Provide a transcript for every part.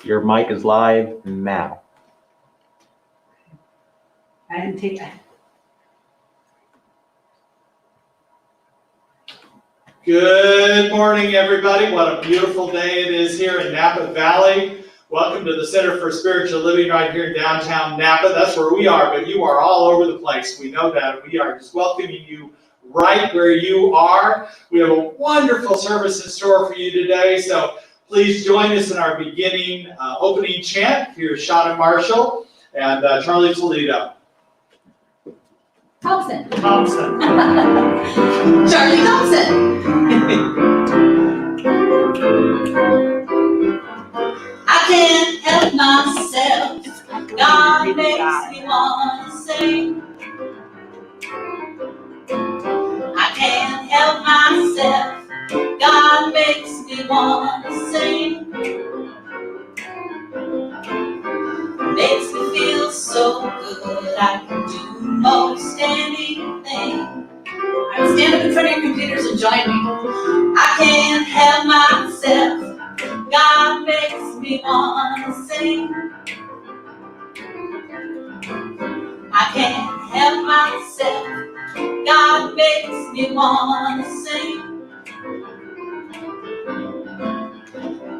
Your mic is live now. I didn't take that. Good morning, everybody. What a beautiful day it is here in Napa Valley. Welcome to the Center for Spiritual Living right here in downtown Napa. That's where we are, but you are all over the place. We know that. We are just welcoming you right where you are. We have a wonderful service in store for you today, so please join us in our beginning opening chant. Here's Shauna Marshall and Charlie Toledo. Thompson. Thompson. Charlie Thompson. I can't help myself. God makes me want to sing. I can't help myself. God makes me want to sing. Makes me feel so good. I can do most anything. Stand up in front of your computers and join me. I can't help myself. God makes me want to sing. I can't help myself. God makes me want to sing.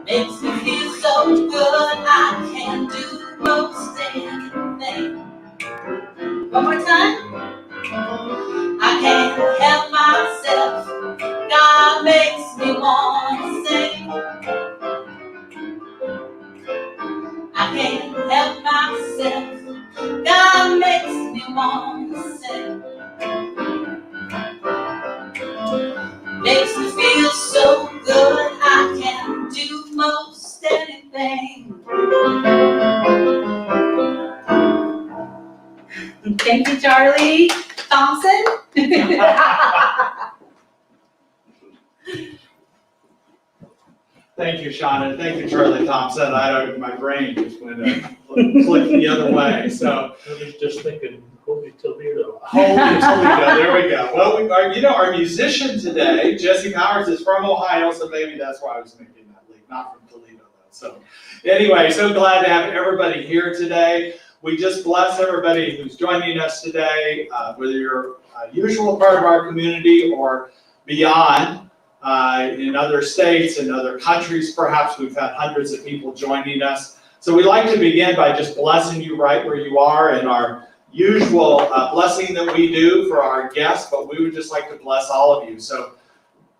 Makes me feel so good. I can do most anything. One more time. I can't help myself. God makes me want to sing. I can't help myself. God makes me want to sing. Makes me feel so good. I can do most anything. Thank you, Charlie Thompson. Thank you, Shauna. Thank you, Charlie Thompson. My brain just went click the other way. So I was just thinking, Holy Toledo. Holy Toledo, there we go. Well, our musician today, Jesse Powers, is from Ohio, so maybe that's why I was making that leap, not from Toledo, though. So anyway, so glad to have everybody here today. We just bless everybody who's joining us today, whether you're a usual part of our community or beyond. In other states and other countries, perhaps we've had hundreds of people joining us. So we like to begin by just blessing you right where you are in our usual blessing that we do for our guests, but we would just like to bless all of you. So,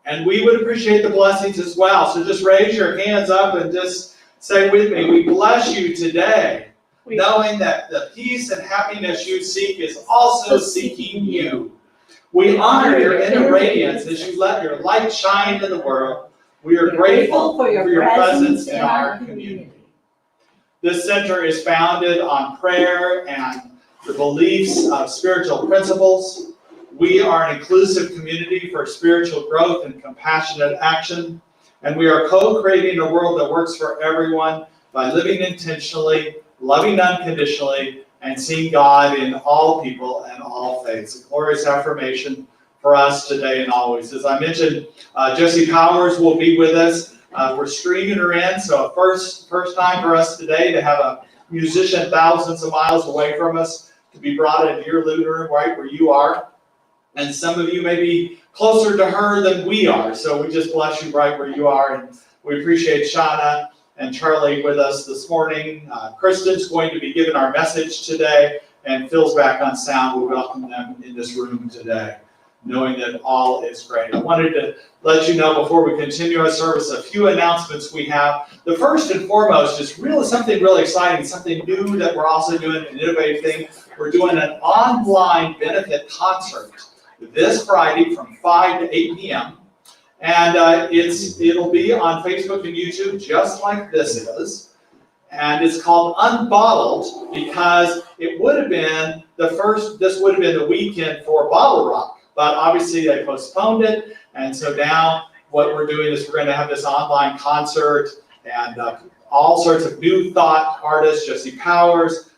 and we would appreciate the blessings as well. So just raise your hands up and just say with me, we bless you today, knowing that the peace and happiness you seek is also seeking you. We honor your inner radiance as you let your light shine in the world. We are grateful for your presence in our community. This center is founded on prayer and the beliefs of spiritual principles. We are an inclusive community for spiritual growth and compassionate action. And we are co-creating a world that works for everyone by living intentionally, loving unconditionally, and seeing God in all people and all faiths. A glorious affirmation for us today and always. As I mentioned, Jesse Powers will be with us. We're streaming her in, so first time for us today to have a musician thousands of miles away from us to be brought into your living room right where you are. And some of you may be closer to her than we are, so we just bless you right where you are. And we appreciate Shauna and Charlie with us this morning. Kristen's going to be giving our message today, and Phil's back on sound. We welcome them in this room today, knowing that all is great. I wanted to let you know before we continue our service a few announcements we have. The first and foremost is something really exciting, something new that we're also doing, an innovative thing. We're doing an online benefit concert this Friday from 5 to 8 p.m. And it'll be on Facebook and YouTube just like this is. And it's called Unbottled because it would have been this would have been the weekend for Bottle Rock. But obviously they postponed it. And so now what we're doing is we're going to have this online concert and all sorts of new thought artists, Jesse Powers,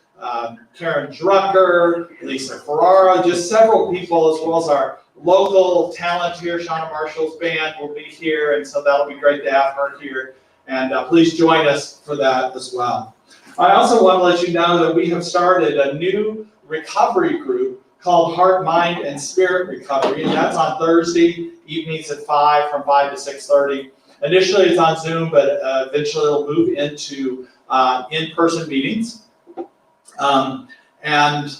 Karen Drucker, Lisa Ferraro, just several people, as well as our local talent here. Shauna Marshall's band will be here, and so that'll be great to have her here. And please join us for that as well. I also want to let you know that we have started a new recovery group called Heart, Mind, and Spirit Recovery, and that's on Thursday evenings at 5, from 5 to 6:30. Initially it's on Zoom, but eventually it'll move into in-person meetings. And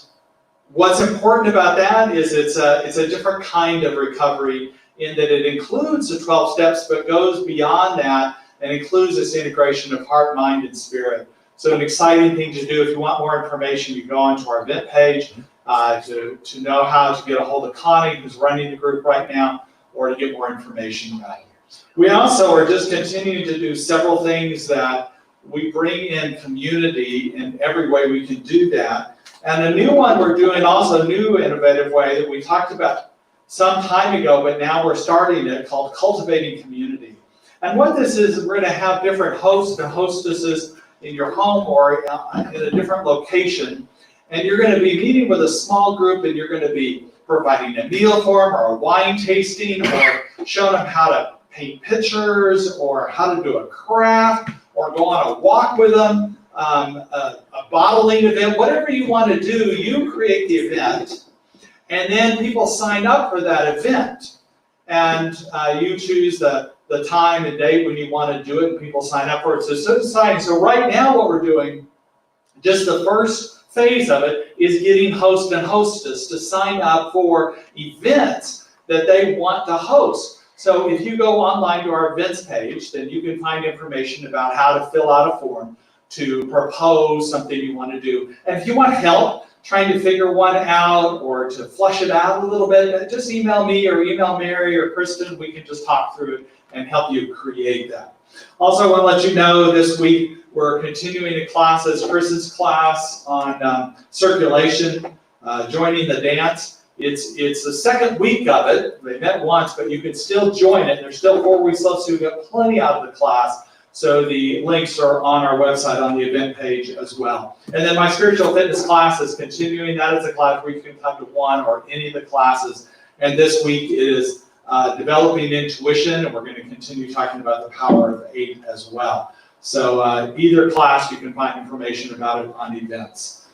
what's important about that is it's a different kind of recovery in that it includes the 12 steps, but goes beyond that and includes this integration of heart, mind, and spirit. So an exciting thing to do. If you want more information, you go onto our event page to know how to get a hold of Connie, who's running the group right now, or to get more information about it. We also are just continuing to do several things that we bring in community in every way we can do that. And a new one we're doing, also a new innovative way that we talked about some time ago, but now we're starting it, called Cultivating Community. And what this is we're going to have different hosts and hostesses in your home or in a different location. And you're going to be meeting with a small group, and you're going to be providing a meal for them, or a wine tasting, or showing them how to paint pictures, or how to do a craft, or go on a walk with them, a bottling event, whatever you want to do, you create the event, and then people sign up for that event. And you choose the time and date when you want to do it, and people sign up for it. So deciding. So right now what we're doing, just the first phase of it, is getting hosts and hostess to sign up for events that they want to host. So if you go online to our events page, then you can find information about how to fill out a form to propose something you want to do. And if you want help trying to figure one out or to flush it out a little bit, just email me or email Mary or Kristen. We can just talk through it and help you create that. Also, I want to let you know this week we're continuing the classes. Chris's class on circulation, joining the dance. It's the second week of it. They met once, but you can still join it. There's still 4 weeks left, so you've got plenty out of the class. So the links are on our website on the event page as well. And then my spiritual fitness class is continuing. That is a class where you can come to one or any of the classes. And this week is developing intuition, and we're going to continue talking about the power of 8 as well. So either class, you can find information about it on events.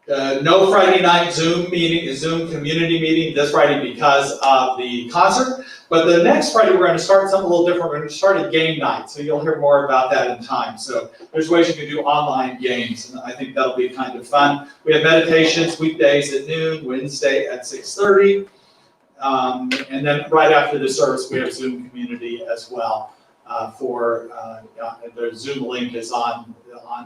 No Friday night Zoom community meeting this Friday because of the concert. But the next Friday we're going to start something a little different. We're going to start a game night. So you'll hear more about that in time. So there's ways you can do online games, and I think that'll be kind of fun. We have meditations weekdays at noon, Wednesday at 6:30. And then right after the service, we have Zoom community as well. The Zoom link is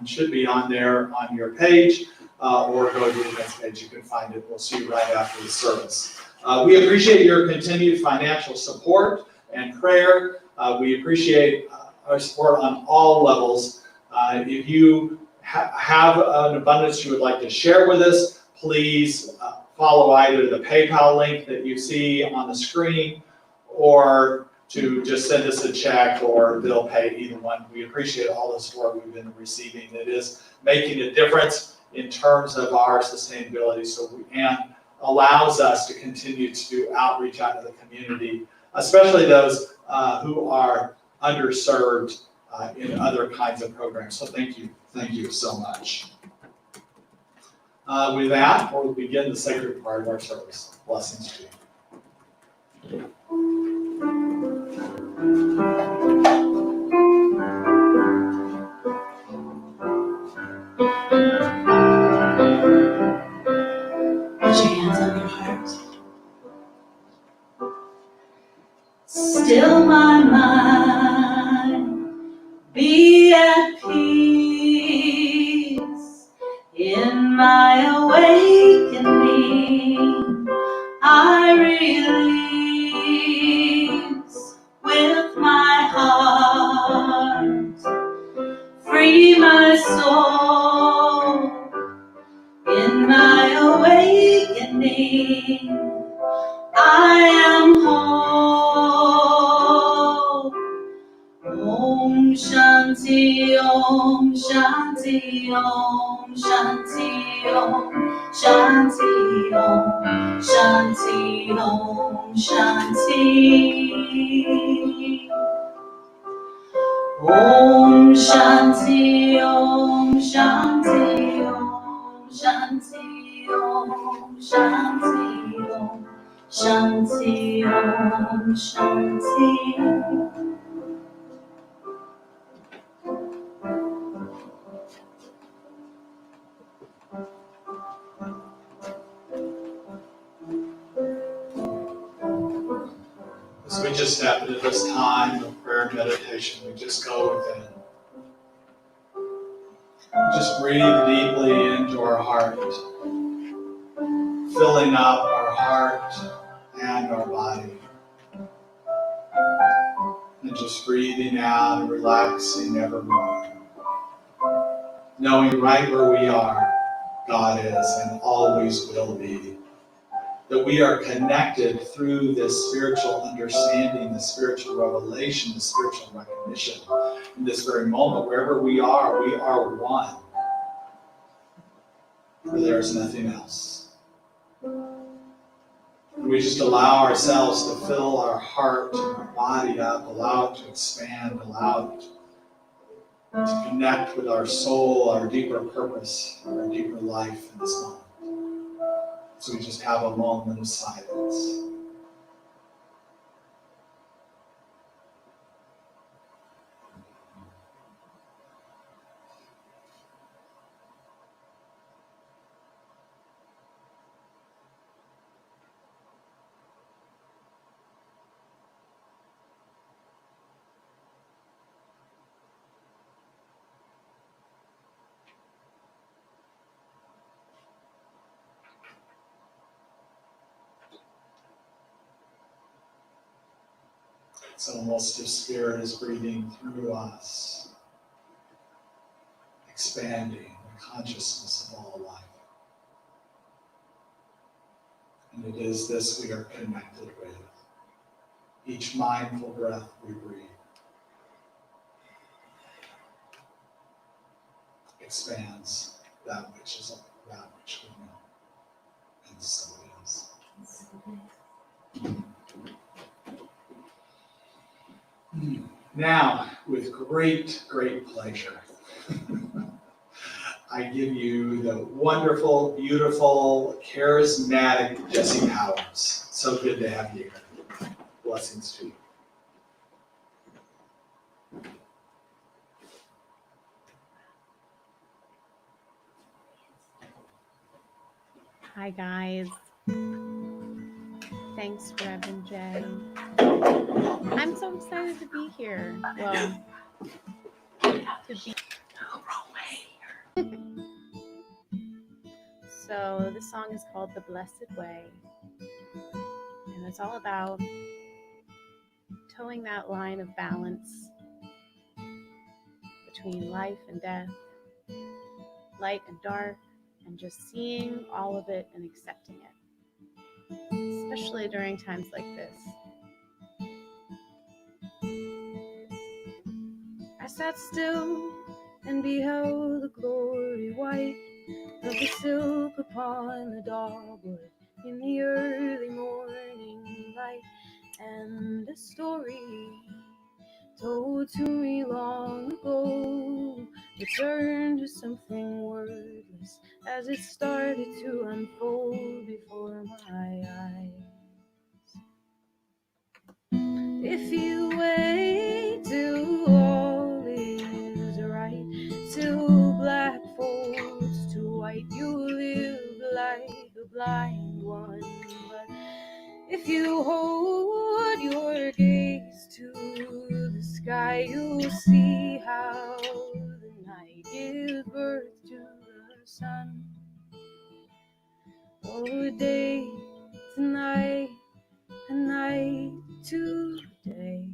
should be on there on your page. Or go to the events page, you can find it. We'll see you right after the service. We appreciate your continued financial support and prayer. We appreciate our support on all levels. If you have an abundance you would like to share with us, please follow either the PayPal link that you see on the screen, or to just send us a check or bill pay, either one. We appreciate all the support we've been receiving. It is making a difference in terms of our sustainability, and allows us to continue to do outreach out to the community, especially those who are underserved in other kinds of programs. So thank you so much. With that, we'll begin the sacred part of our service. Blessings to you. Put your hands on your heart. Still my mind, be at peace. In my awakening, I release with my heart. Free my soul. In my awakening, I am whole. Om Shanti, Om Shanti, Om Shanti, Om Shanti, Om Shanti, Om Shanti. Om Shanti, Om Shanti, Om Shanti, Om Shanti, Om Shanti, Om Shanti. As we just step into this time of prayer and meditation, we just go within. Just breathe deeply into our heart, filling up our heart and our body. And just breathing out and relaxing evermore. Knowing right where we are, God is and always will be. That we are connected through this spiritual understanding, the spiritual revelation, the spiritual recognition. In this very moment, wherever we are one. For there is nothing else. And we just allow ourselves to fill our heart and our body up, allow it to expand, allow it to connect with our soul, our deeper purpose, our deeper life in this moment. So we just have a moment of silence. It's almost as Spirit is breathing through us, expanding the consciousness of all life. And it is this we are connected with. Each mindful breath we breathe expands that which is that which we know. And so it is. Now, with great, great pleasure, I give you the wonderful, beautiful, charismatic Jesse Powers. So good to have you here. Blessings to you. Hi guys. Thanks, Reverend Jay. I'm so excited to be here. Well, to be. So this song is called The Blessed Way. And it's all about towing that line of balance between life and death, light and dark, and just seeing all of it and accepting it, especially during times like this. I sat still and beheld the glory white of the silk upon the dogwood in the early morning light, and a story told to me long ago returned to something wordless as it started to unfold before my eyes. If you wait till all is right, till black folds to white, you'll live like a blind one. But if you hold your gaze to the sky, you'll see how the night gives birth to the sun. Oh, day to night, a night to day.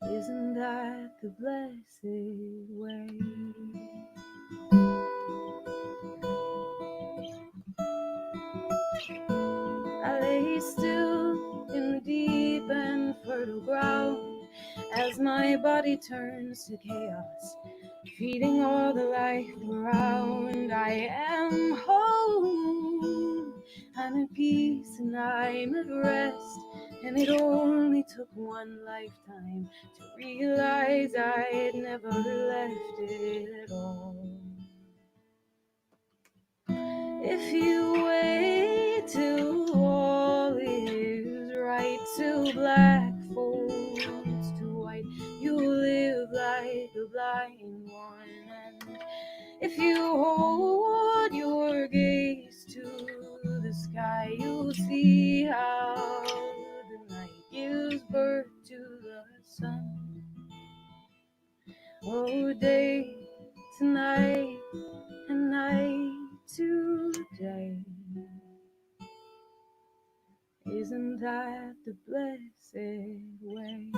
Isn't that the blessed way? I lay still in the deep and fertile ground as my body turns to chaos, feeding all the life around. I am home, I'm at peace and I'm at rest, And it only took one lifetime to realize I had never left it at all. If you wait till all is right, till black folds to white, you live like a blind one. And if you hold your gaze to the sky, you'll see how the night gives birth to the sun. Oh, day to night and night to day. Isn't that the blessed way?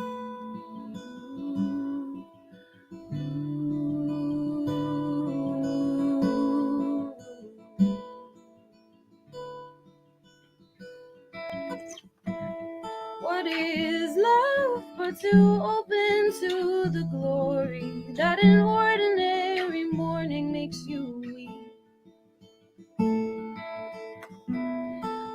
What is love but to open to the glory that an ordinary morning makes you weep?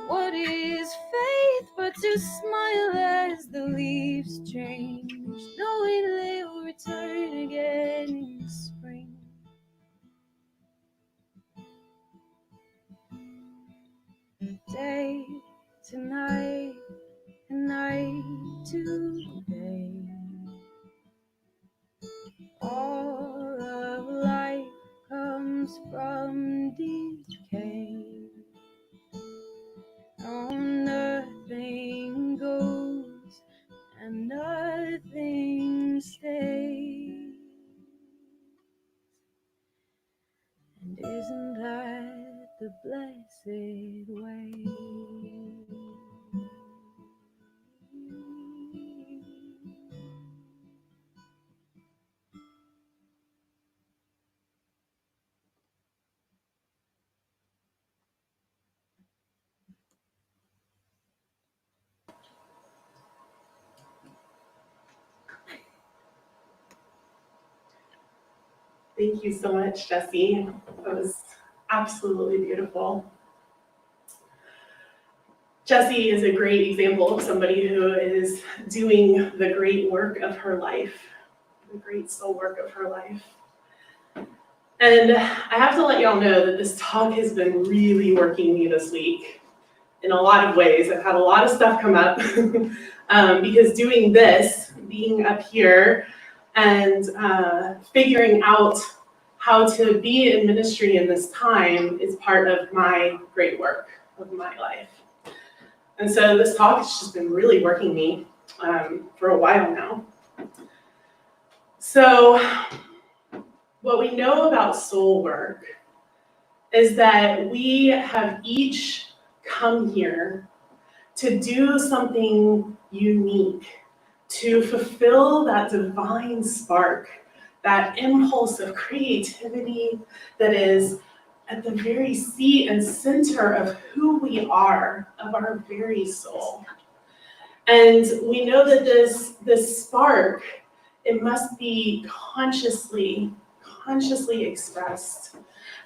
What is faith but to smile as the leaves change, knowing they'll return again in spring? Day to night and night to day. All of life comes from decay. Oh, nothing goes and nothing stays. And isn't that the blessed way? Thank you so much, Jessie. That was absolutely beautiful. Jessie is a great example of somebody who is doing the great work of her life, the great soul work of her life. And I have to let y'all know that this talk has been really working me this week in a lot of ways. I've had a lot of stuff come up because doing this, being up here, and figuring out how to be in ministry in this time is part of my great work of my life. And so this talk has just been really working me for a while now. So what we know about soul work is that we have each come here to do something unique, to fulfill that divine spark, that impulse of creativity that is at the very seat and center of who we are, of our very soul. And we know that this spark, it must be consciously expressed.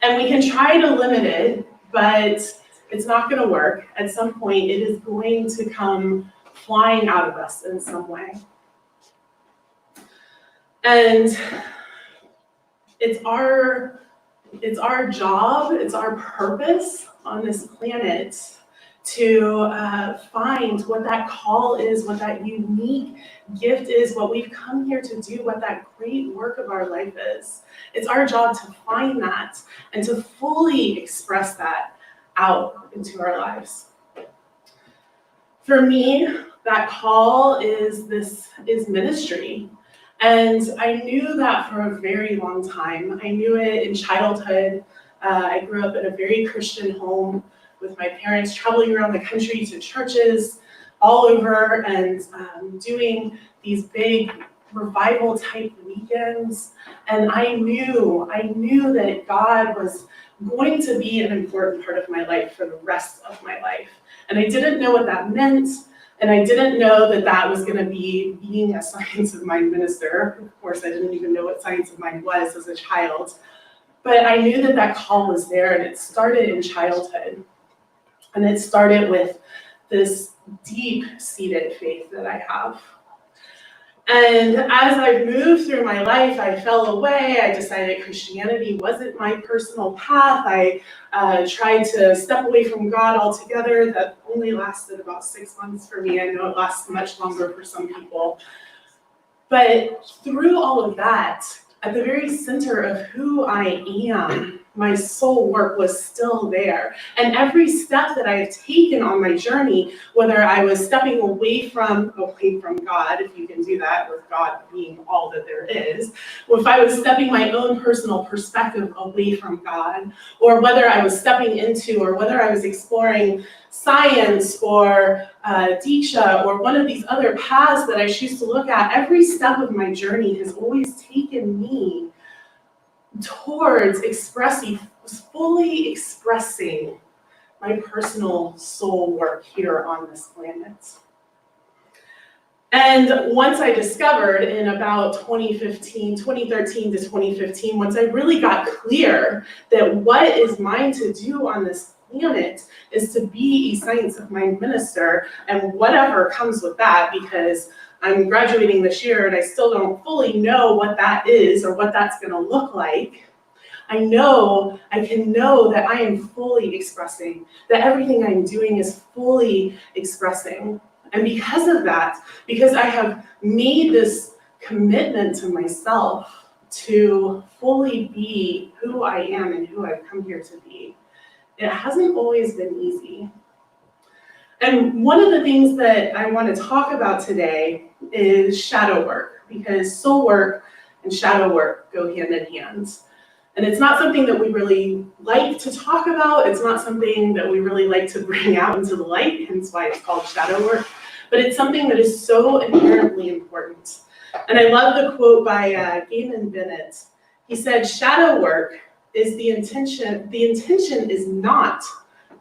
And we can try to limit it, but it's not going to work. At some point, it is going to come flying out of us in some way. And it's our job, it's our purpose on this planet to find what that call is, what that unique gift is, what we've come here to do, what that great work of our life is. It's our job to find that and to fully express that out into our lives. For me, that call is ministry. And I knew that for a very long time. I knew it in childhood. I grew up in a very Christian home with my parents traveling around the country to churches all over and doing these big revival type weekends. And I knew that God was going to be an important part of my life for the rest of my life. And I didn't know what that meant. And I didn't know that that was going to be being a Science of Mind minister. Of course, I didn't even know what Science of Mind was as a child. But I knew that that call was there, and it started in childhood. And it started with this deep-seated faith that I have. And as I moved through my life, I fell away. I decided Christianity wasn't my personal path. I tried to step away from God altogether. That only lasted about 6 months for me. I know it lasts much longer for some people. But through all of that, at the very center of who I am, my soul work was still there. And every step that I've taken on my journey, whether I was stepping away from God, if you can do that with God being all that there is, or if I was stepping my own personal perspective away from God, or whether I was stepping into, or whether I was exploring science or Diksha or one of these other paths that I choose to look at, every step of my journey has always taken me towards fully expressing my personal soul work here on this planet. And once I discovered in about 2013 to 2015, once I really got clear that what is mine to do on this planet is to be a Science of Mind minister, and whatever comes with that, because I'm graduating this year and I still don't fully know what that is or what that's going to look like. I can know that I am fully expressing, that everything I'm doing is fully expressing. And because of that, because I have made this commitment to myself to fully be who I am and who I've come here to be, it hasn't always been easy. And one of the things that I want to talk about today is shadow work, because soul work and shadow work go hand in hand. And it's not something that we really like to talk about. It's not something that we really like to bring out into the light, hence why it's called shadow work. But it's something that is so inherently important. And I love the quote by Gaiman Bennett. He said, "Shadow work is the intention. The intention is not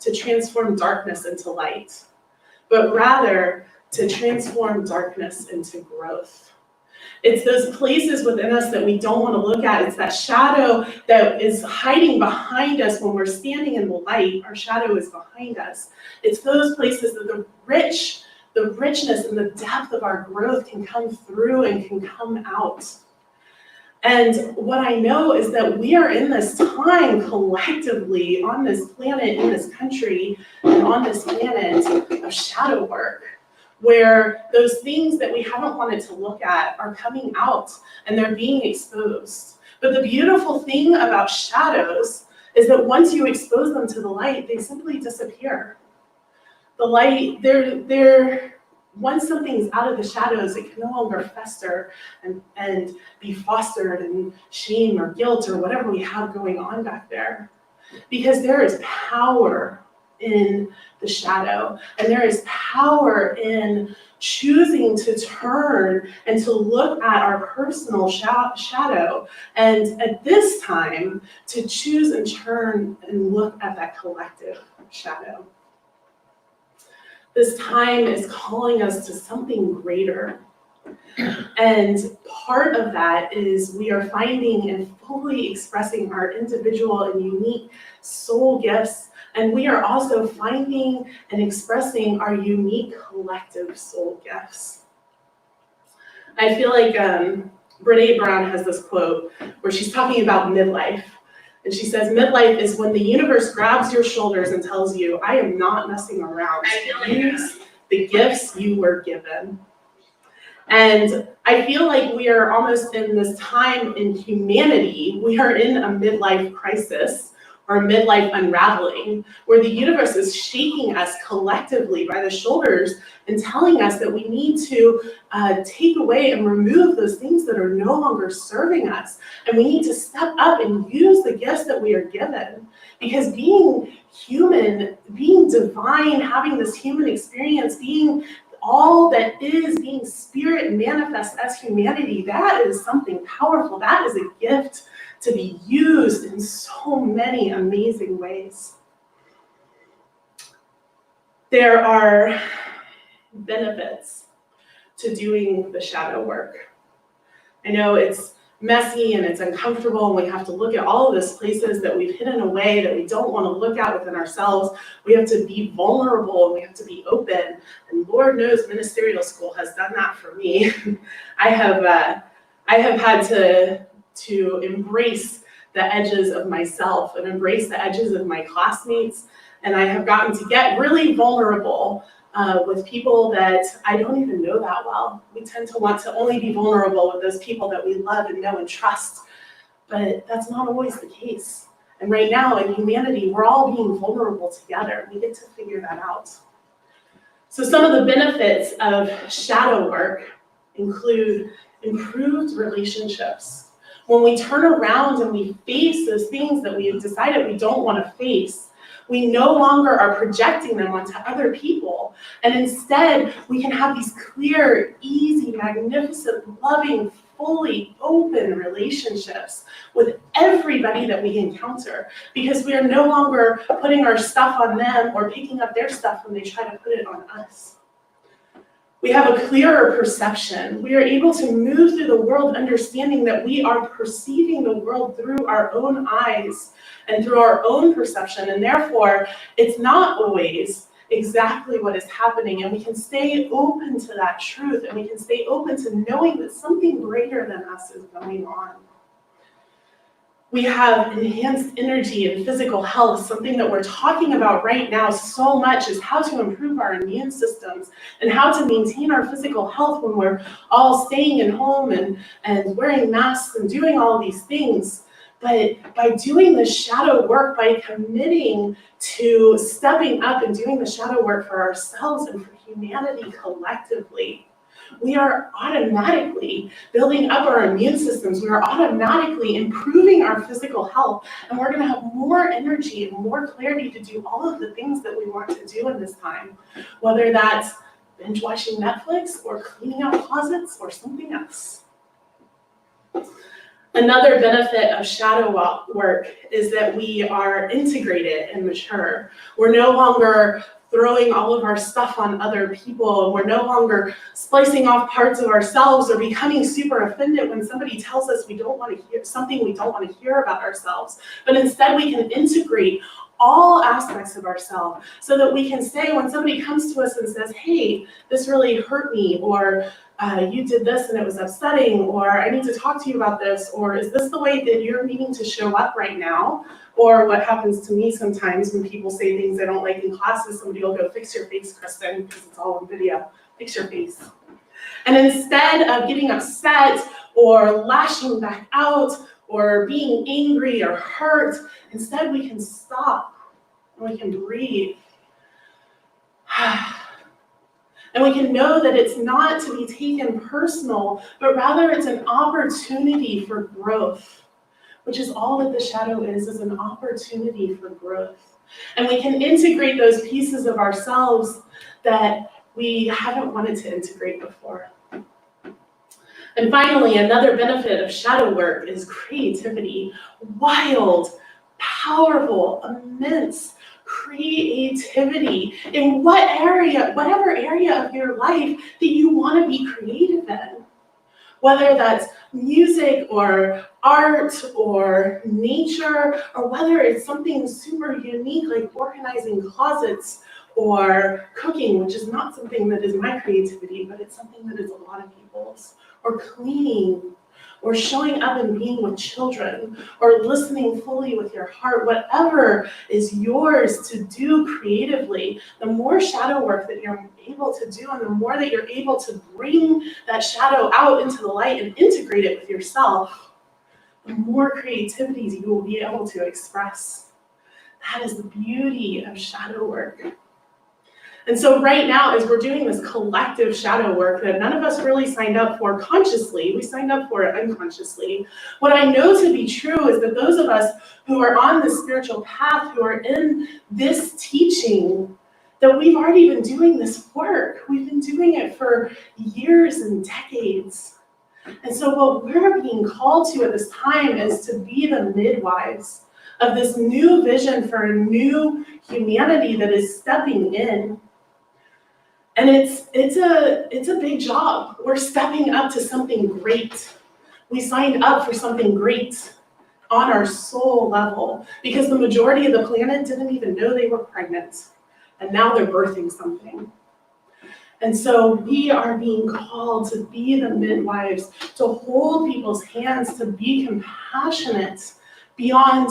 to transform darkness into light, but rather to transform darkness into growth." It's those places within us that we don't want to look at. It's that shadow that is hiding behind us when we're standing in the light. Our shadow is behind us. It's those places that the richness and the depth of our growth can come through and can come out. And what I know is that we are in this time collectively on this planet, in this country, and on this planet of shadow work, where those things that we haven't wanted to look at are coming out and they're being exposed. But the beautiful thing about shadows is that once you expose them to the light, they simply disappear. The light, once something's out of the shadows, it can no longer fester and be fostered in shame or guilt or whatever we have going on back there. Because there is power in the shadow, and there is power in choosing to turn and to look at our personal shadow, and at this time to choose and turn and look at that collective shadow. This time is calling us to something greater. And part of that is we are finding and fully expressing our individual and unique soul gifts. And we are also finding and expressing our unique collective soul gifts. I feel like Brene Brown has this quote where she's talking about midlife. And she says, midlife is when the universe grabs your shoulders and tells you, I am not messing around. Use the gifts you were given. And I feel like we are almost in this time in humanity, we are in a midlife crisis or a midlife unraveling, where the universe is shaking us collectively by the shoulders and telling us that we need to take away and remove those things that are no longer serving us. And we need to step up and use the gifts that we are given. Because being human, being divine, having this human experience, being all that is, being spirit manifest as humanity, that is something powerful. That is a gift to be used in so many amazing ways. There are benefits to doing the shadow work. I know it's messy and it's uncomfortable, and we have to look at all of these places that we've hidden away that we don't want to look at within ourselves. We have to be vulnerable and we have to be open. And Lord knows ministerial school has done that for me. I have had to embrace the edges of myself and embrace the edges of my classmates. And I have gotten to get really vulnerable with people that I don't even know that well. We tend to want to only be vulnerable with those people that we love and know and trust, but that's not always the case. And right now in humanity, we're all being vulnerable together. We get to figure that out. So some of the benefits of shadow work include improved relationships. When we turn around and we face those things that we've decided we don't want to face, we no longer are projecting them onto other people. And instead, we can have these clear, easy, magnificent, loving, fully open relationships with everybody that we encounter, because we are no longer putting our stuff on them or picking up their stuff when they try to put it on us. We have a clearer perception. We are able to move through the world understanding that we are perceiving the world through our own eyes and through our own perception, and therefore it's not always exactly what is happening, and we can stay open to that truth, and we can stay open to knowing that something greater than us is going on. We have enhanced energy and physical health. Something that we're talking about right now so much is how to improve our immune systems and how to maintain our physical health when we're all staying at home and wearing masks and doing all these things. But by doing the shadow work, by committing to stepping up and doing the shadow work for ourselves and for humanity collectively, we are automatically building up our immune systems. We are automatically improving our physical health, and we're going to have more energy and more clarity to do all of the things that we want to do in this time, whether that's binge watching Netflix or cleaning out closets or something else. Another benefit of shadow work is that we are integrated and mature. We're no longer throwing all of our stuff on other people, and we're no longer splicing off parts of ourselves or becoming super offended when somebody tells us we don't want to hear something we don't want to hear about ourselves. But instead we can integrate all aspects of ourselves so that we can say when somebody comes to us and says, hey, this really hurt me, or you did this and it was upsetting, or I need to talk to you about this, or is this the way that you're needing to show up right now? Or what happens to me sometimes when people say things I don't like in classes, somebody will go, fix your face, Kristen, because it's all on video, fix your face. And instead of getting upset or lashing back out or being angry or hurt, instead we can stop and we can breathe. And we can know that it's not to be taken personal, but rather it's an opportunity for growth, which is all that the shadow is an opportunity for growth. And we can integrate those pieces of ourselves that we haven't wanted to integrate before. And finally, another benefit of shadow work is creativity. Wild, powerful, immense creativity in whatever area of your life that you want to be creative in. Whether that's music or art or nature, or whether it's something super unique like organizing closets or cooking, which is not something that is my creativity, but it's something that is a lot of people's, or cleaning, or showing up and being with children, or listening fully with your heart. Whatever is yours to do creatively, the more shadow work that you're able to do, and the more that you're able to bring that shadow out into the light and integrate it with yourself, the more creativities you will be able to express. That is the beauty of shadow work. And so right now, as we're doing this collective shadow work that none of us really signed up for consciously, we signed up for it unconsciously, what I know to be true is that those of us who are on this spiritual path, who are in this teaching, that we've already been doing this work. We've been doing it for years and decades. And so what we're being called to at this time is to be the midwives of this new vision for a new humanity that is stepping in. And it's a big job. We're stepping up to something great. We signed up for something great on our soul level, because the majority of the planet didn't even know they were pregnant, and now they're birthing something. And so we are being called to be the midwives, to hold people's hands, to be compassionate beyond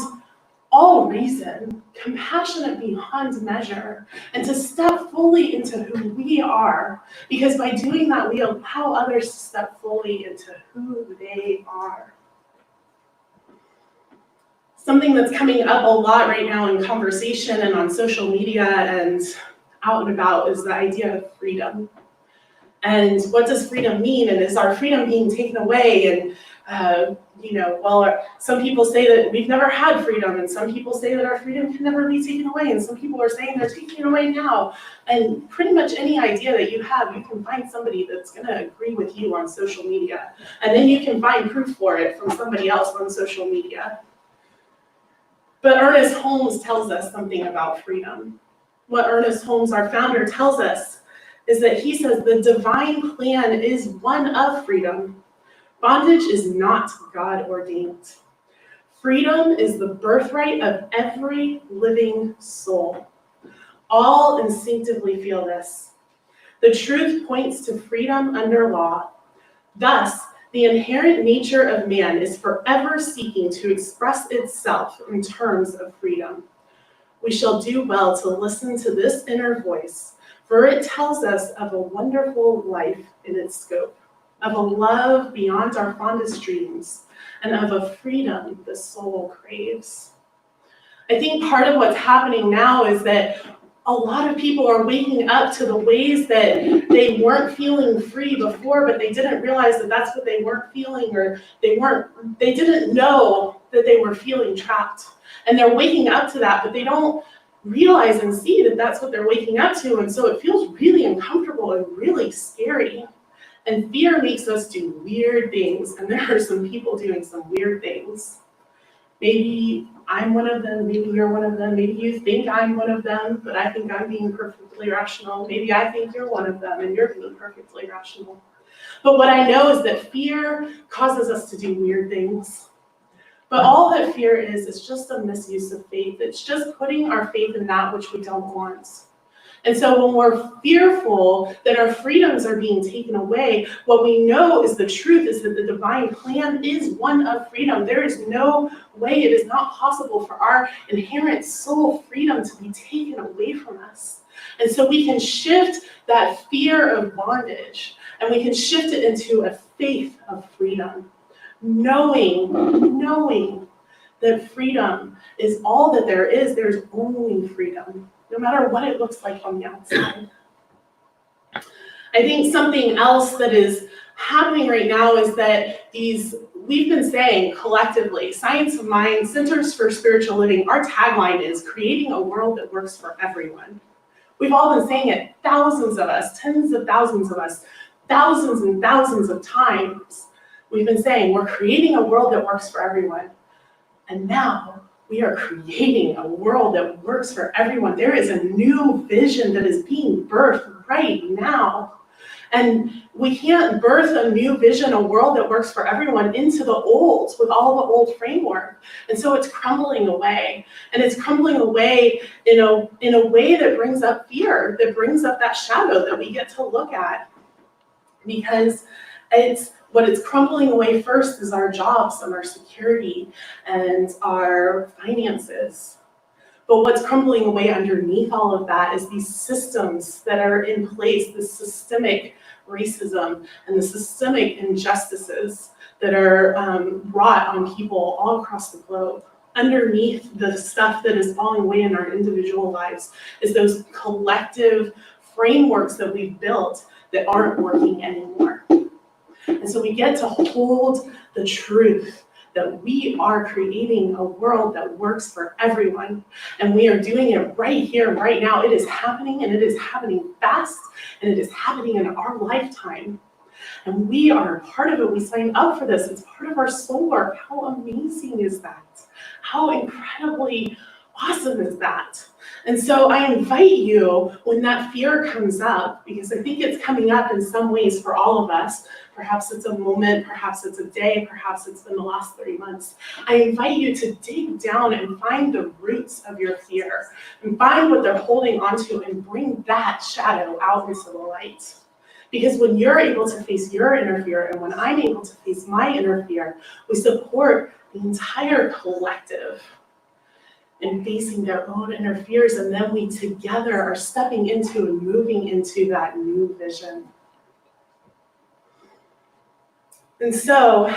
all reason, compassionate beyond measure, and to step fully into who we are, because by doing that, we allow others to step fully into who they are. Something that's coming up a lot right now in conversation and on social media and out and about is the idea of freedom. And what does freedom mean? And is our freedom being taken away? And, some people say that we've never had freedom, and some people say that our freedom can never be taken away, and some people are saying they're taking it away now. And pretty much any idea that you have, you can find somebody that's going to agree with you on social media. And then you can find proof for it from somebody else on social media. But Ernest Holmes tells us something about freedom. What Ernest Holmes, our founder, tells us is that he says the divine plan is one of freedom. Bondage is not God ordained. Freedom is the birthright of every living soul. All instinctively feel this. The truth points to freedom under law. Thus, the inherent nature of man is forever seeking to express itself in terms of freedom. We shall do well to listen to this inner voice, for it tells us of a wonderful life in its scope, of a love beyond our fondest dreams, and of a freedom the soul craves. I think part of what's happening now is that a lot of people are waking up to the ways that they weren't feeling free before, but they didn't realize that that's what they weren't feeling, or they didn't know that they were feeling trapped. And they're waking up to that, but they don't realize and see that that's what they're waking up to. And so it feels really uncomfortable and really scary. And fear makes us do weird things. And there are some people doing some weird things. Maybe I'm one of them, maybe you're one of them, maybe you think I'm one of them, but I think I'm being perfectly rational. Maybe I think you're one of them and you're being perfectly rational. But what I know is that fear causes us to do weird things. But all that fear is just a misuse of faith. It's just putting our faith in that which we don't want. And so when we're fearful that our freedoms are being taken away, what we know is the truth is that the divine plan is one of freedom. There is no way, it is not possible for our inherent soul freedom to be taken away from us. And so we can shift that fear of bondage and we can shift it into a faith of freedom. Knowing that freedom is all that there is, there's only freedom, no matter what it looks like on the outside. I think something else that is happening right now is that we've been saying collectively, Science of Mind, Centers for Spiritual Living, our tagline is creating a world that works for everyone. We've all been saying it, thousands of us, tens of thousands of us, thousands and thousands of times. We've been saying we're creating a world that works for everyone. And now we are creating a world that works for everyone. There is a new vision that is being birthed right now. And we can't birth a new vision, a world that works for everyone, into the old, with all the old framework. And so it's crumbling away. And it's crumbling away in a way that brings up fear, that brings up that shadow that we get to look at. Because what it's crumbling away first is our jobs and our security and our finances. But what's crumbling away underneath all of that is these systems that are in place, the systemic racism and the systemic injustices that are wrought on people all across the globe. Underneath the stuff that is falling away in our individual lives is those collective frameworks that we've built that aren't working anymore. And so we get to hold the truth that we are creating a world that works for everyone. And we are doing it right here, right now. It is happening, and it is happening fast, and it is happening in our lifetime. And we are a part of it. We signed up for this. It's part of our soul work. How amazing is that? How incredibly awesome is that? And so I invite you, when that fear comes up, because I think it's coming up in some ways for all of us, perhaps it's a moment, perhaps it's a day, perhaps it's been the last 3 months. I invite you to dig down and find the roots of your fear and find what they're holding onto and bring that shadow out into the light. Because when you're able to face your inner fear and when I'm able to face my inner fear, we support the entire collective in facing their own inner fears, and then we together are stepping into and moving into that new vision. And so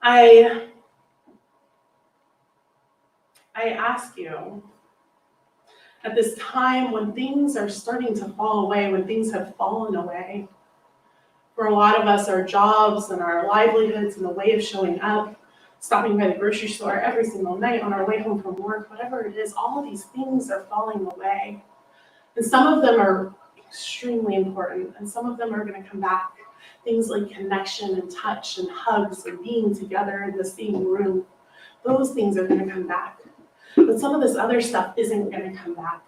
I ask you, at this time when things are starting to fall away, when things have fallen away, for a lot of us, our jobs and our livelihoods and the way of showing up, stopping by the grocery store every single night on our way home from work, whatever it is, all of these things are falling away. And some of them are extremely important, and some of them are going to come back. Things like connection and touch and hugs and being together in the same room, those things are going to come back. But some of this other stuff isn't going to come back.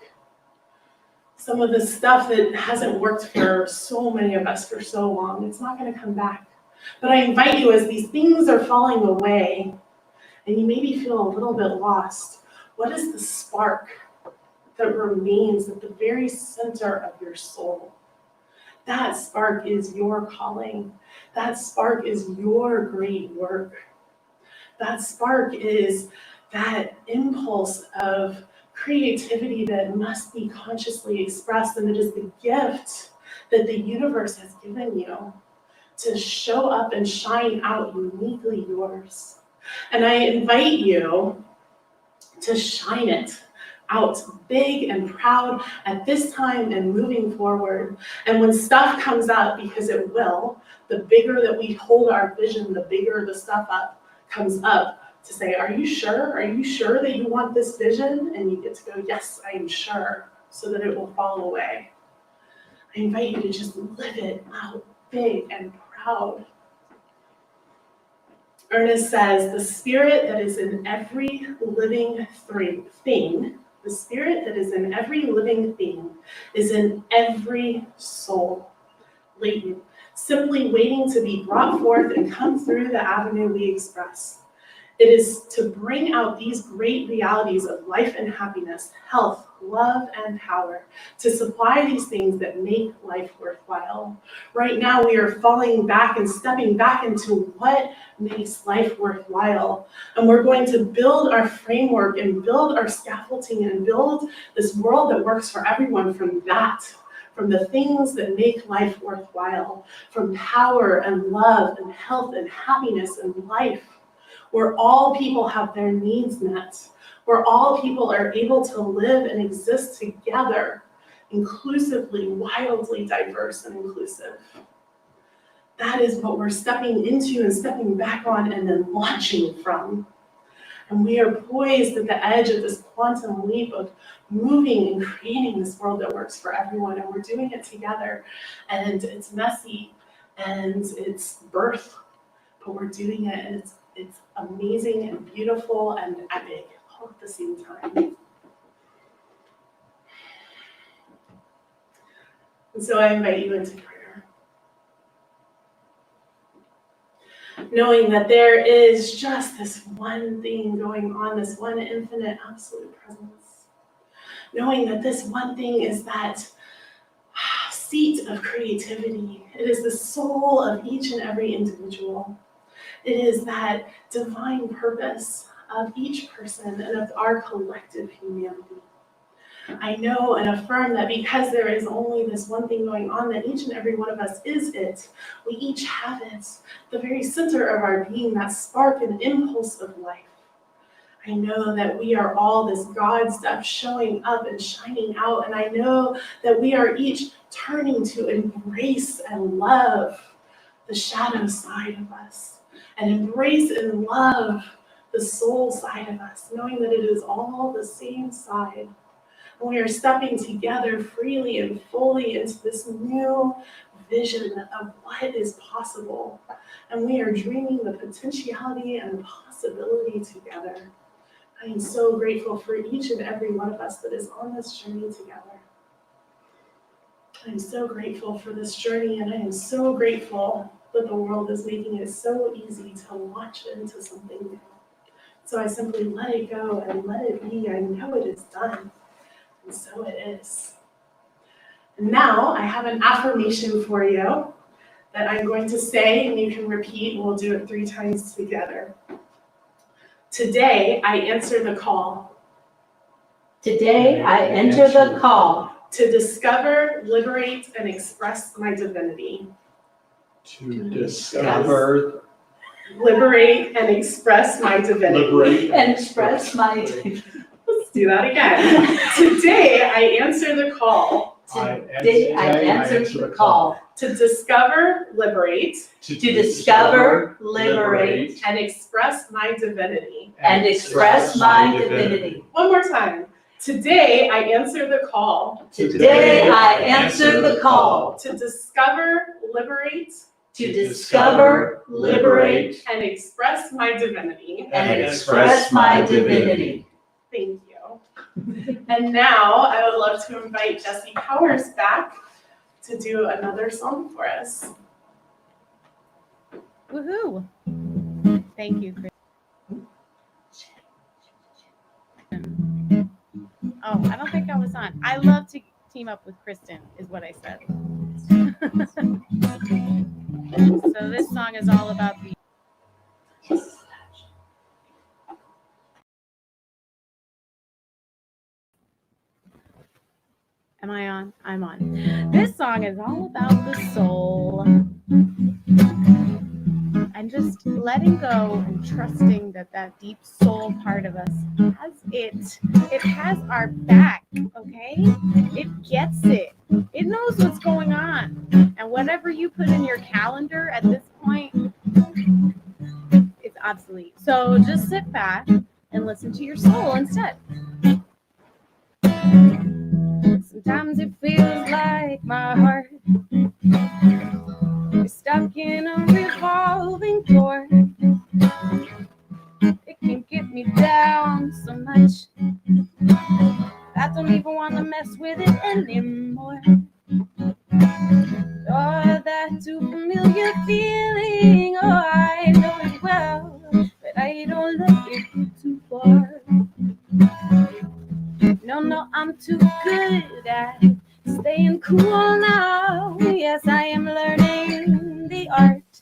Some of the stuff that hasn't worked for so many of us for so long, it's not going to come back. But I invite you, as these things are falling away, and you maybe feel a little bit lost, what is the spark that remains at the very center of your soul? That spark is your calling. That spark is your great work. That spark is that impulse of creativity that must be consciously expressed, and it is the gift that the universe has given you to show up and shine out uniquely yours. And I invite you to shine it out big and proud at this time and moving forward. And when stuff comes up, because it will, the bigger that we hold our vision, the bigger the stuff comes up to say, are you sure? Are you sure that you want this vision? And you get to go, yes, I am sure, so that it will fall away. I invite you to just live it out big and proud. Ernest says, the spirit that is in every living thing, the spirit that is in every living thing is in every soul, latent, simply waiting to be brought forth and come through the avenue we express. It is to bring out these great realities of life and happiness, health, love, and power, to supply these things that make life worthwhile. Right now, we are falling back and stepping back into what makes life worthwhile. And we're going to build our framework and build our scaffolding and build this world that works for everyone from that, from the things that make life worthwhile, from power and love and health and happiness and life, where all people have their needs met, where all people are able to live and exist together, inclusively, wildly diverse and inclusive. That is what we're stepping into and stepping back on and then launching from. And we are poised at the edge of this quantum leap of moving and creating this world that works for everyone. And we're doing it together. And it's messy and it's birth, but we're doing it, and it's amazing and beautiful and epic all at the same time. And so I invite you into prayer, knowing that there is just this one thing going on, this one infinite absolute presence. Knowing that this one thing is that seat of creativity. It is the soul of each and every individual. It is that divine purpose of each person and of our collective humanity. I know and affirm that because there is only this one thing going on, that each and every one of us is it. We each have it, the very center of our being, that spark and impulse of life. I know that we are all this God stuff showing up and shining out, and I know that we are each turning to embrace and love the shadow side of us, and embrace and love the soul side of us, knowing that it is all the same side. And we are stepping together freely and fully into this new vision of what is possible. And we are dreaming the potentiality and the possibility together. I am so grateful for each and every one of us that is on this journey together. I am so grateful for this journey, and I am so grateful that the world is making it so easy to launch into something new. So I simply let it go and let it be. I know it is done, and so it is. And now I have an affirmation for you that I'm going to say, and you can repeat, and we'll do it 3 times together. Today, I answer the call. Today, I enter the call. To discover, liberate, and express my divinity. To discover, Liberate, and express my divinity. liberate, And express my divinity. Let's do that again. Today, I answer the call. Today, I answer the call. To discover, liberate, To discover, liberate, and express my divinity. and express my divinity. One more time. Today, I answer the call. Today, I answer the call. To discover, liberate, To discover, liberate, and express my divinity. and express my divinity. Thank you. And now I would love to invite Jessie Powers back to do another song for us. Woohoo! Thank you, Chris. Oh, I don't think I was on. I love to team up with Kristen, is what I said. So this song is all about the. Am I on? I'm on. This song is all about the soul. And just letting go and trusting that that deep soul part of us has it. It has our back, okay? It gets it. It knows what's going on. And whatever you put in your calendar at this point, it's obsolete. So just sit back and listen to your soul instead. Sometimes it feels like my heart is stuck in a revolving door. It can get me down so much I don't even want to mess with it anymore. Oh, that too familiar feeling, oh, I know it well, but I don't let it go too far. No, I'm too good at staying cool now. Yes, I am learning the art,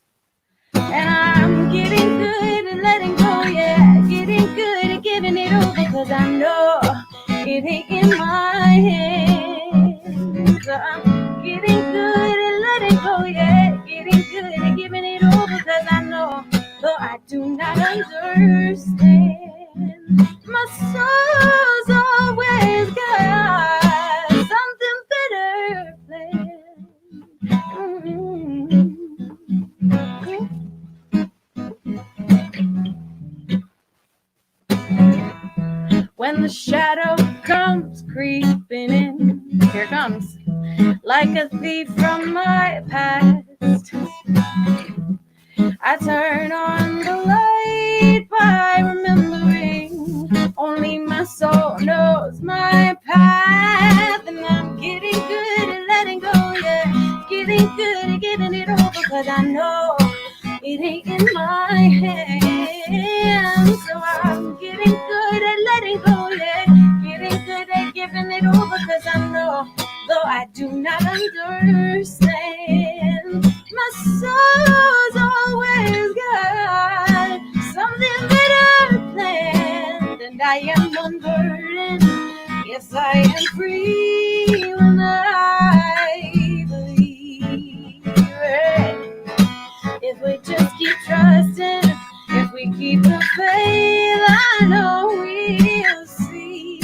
and I'm getting good at letting go, yeah, getting good at giving it over, cause I know it ain't in my hands. I'm getting good at letting go, yeah, getting good at giving it over, cause I know, though I do not understand, my soul's always got something better planned. When the shadow comes creeping in, here it comes, like a thief from my past, I turn on the light by remembering only my soul knows my path. And I'm getting good at letting go, yeah, getting good at giving it over, cause I know it ain't in my hands. So I'm getting good at letting go, yeah, getting good at giving it over, cause I know, though I do not understand, my soul's always got something better planned, and I am unburdened. Yes, I am free when I believe it. If we just keep trusting, if we keep the faith, I know we'll see.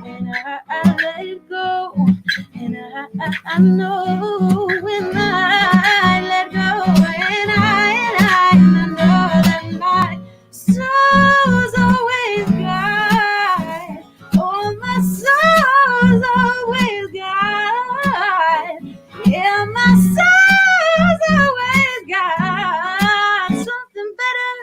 And I let it go, and I know when I let go, and I know that my soul's always God. Oh, my soul's always God. Yeah, my soul's always got something better.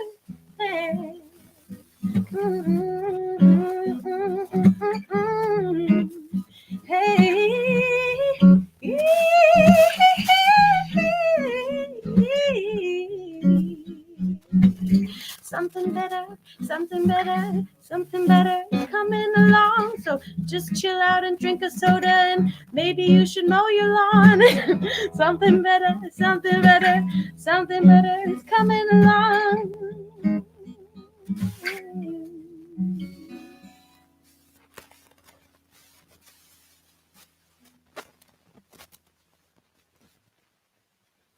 Something better, something better, something better coming along. So just chill out and drink a soda, and maybe you should mow your lawn. Something better, something better, something better is coming along.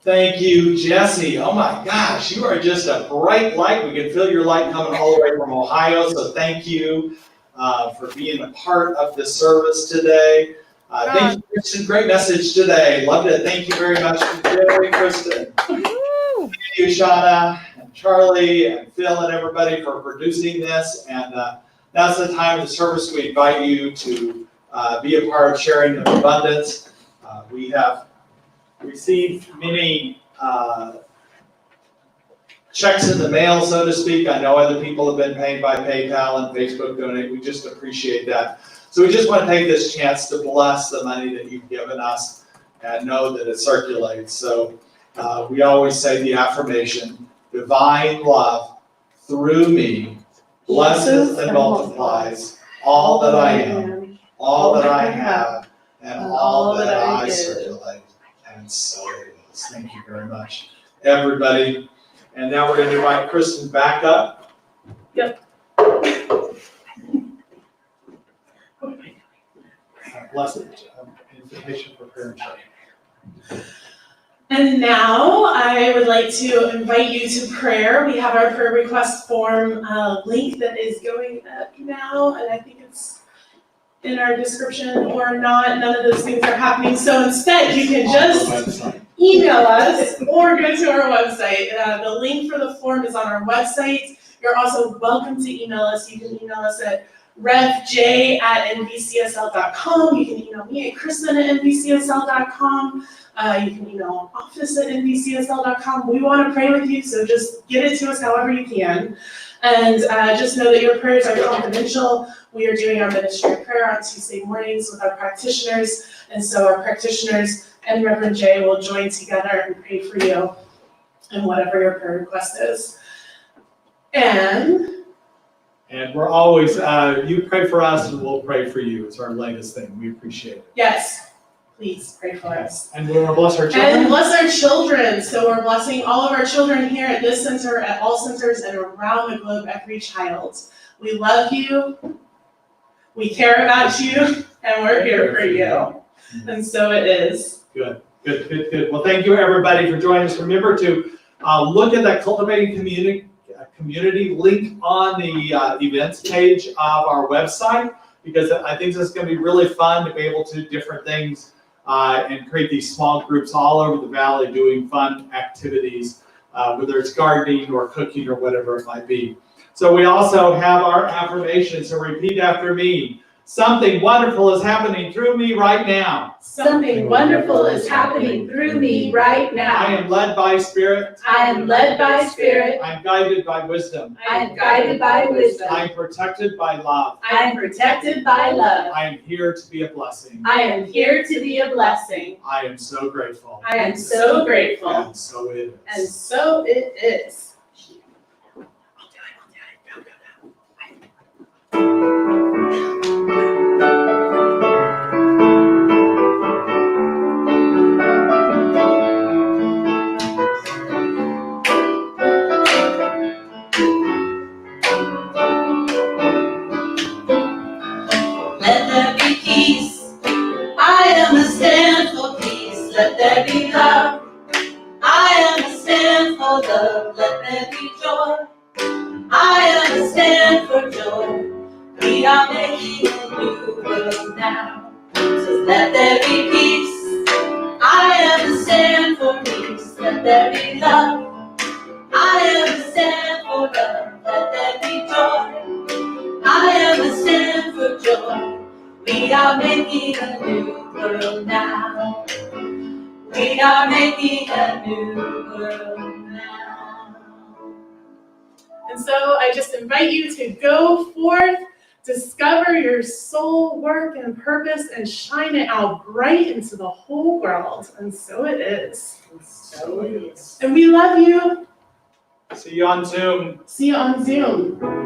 Thank you, Jesse. Oh my gosh, you are just a bright light. We can feel your light coming all the way from Ohio. So thank you for being a part of this service today. Thank you, Kristen. Great message today. Loved it. Thank you very much, Jerry, Kristen. Thank you, Shauna, and Charlie, and Phil, and everybody for producing this. And now's the time of the service. We invite you to be a part of sharing of abundance. We have received many checks in the mail, so to speak. I know other people have been paid by PayPal and Facebook donate. We just appreciate that. So we just want to take this chance to bless the money that you've given us and know that it circulates. So we always say the affirmation, divine love through me blesses and multiplies all that I am, all that I have, and all that I circulate. And so it is. Thank you very much, everybody. And now we're going to invite Kristen back up. Yep. Blessed invitation for prayer and church. And now I would like to invite you to prayer. We have our prayer request form link that is going up now, and I think it's in our description or not. None of those things are happening. So instead, you can just email us or go to our website. The link for the form is on our website. You're also welcome to email us. You can email us at revj@nvcsl.com. You can email me at kristen@nvcsl.com. You can email office@nvcsl.com. We want to pray with you, so just get it to us however you can. And just know that your prayers are confidential. We are doing our ministry of prayer on Tuesday mornings with our practitioners. And so our practitioners and Reverend Jay will join together and pray for you and whatever your prayer request is. And we're always, you pray for us and we'll pray for you. It's our latest thing. We appreciate it. yes, please pray for us. And we want to bless our children. And bless our children. So we're blessing all of our children here at this center, at all centers, and around the globe, every child. We love you. We care about you. And we're here for you. And so it is. Good. Well, thank you, everybody, for joining us. Remember to look at that Cultivating Community link on the events page of our website, because I think this is going to be really fun to be able to do different things and create these small groups all over the valley doing fun activities, whether it's gardening or cooking or whatever it might be. So we also have our affirmation, so repeat after me. Something wonderful is happening through me right now. Something wonderful is happening through me right now. I am led by Spirit. I am led by Spirit. I am guided by wisdom. I am guided by wisdom. I am protected by love. I am protected by love. I am here to be a blessing. I am here to be a blessing. I am so grateful. I am so grateful. And so it is. And so it is. Let there be peace. I am a stand for peace. Let there be love. I am a stand for love. Let there be joy. I am a stand for joy. We are making a new world now. So let there be peace. I am a stand for peace. Let there be love. I am a stand for love. Let there be joy. I am a stand for joy. We are making a new world now. We are making a new world now. And And so I just invite you to go forth, discover your soul work and purpose, and shine it out bright into the whole world. And so it is. So it is. And we love you. See you on Zoom. See you on Zoom.